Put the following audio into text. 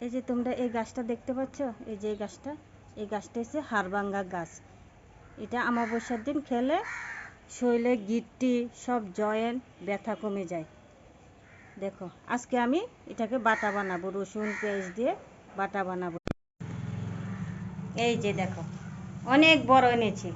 এই যে তোমরা এই গাছটা দেখতে পাচ্ছ, এই যে এই গাছটা হচ্ছে হাড়ভাঙ্গা গাছ। এটা অমাবস্যার দিন খেলে শরীরে গিট্টি সব জয়েন্ট ব্যথা কমে যায়। দেখো আজকে আমি এটাকে বাটা বানাবো, রসুন পেঁয়াজ দিয়ে বাটা বানাবো। এই যে দেখো অনেক বড় এনেছি।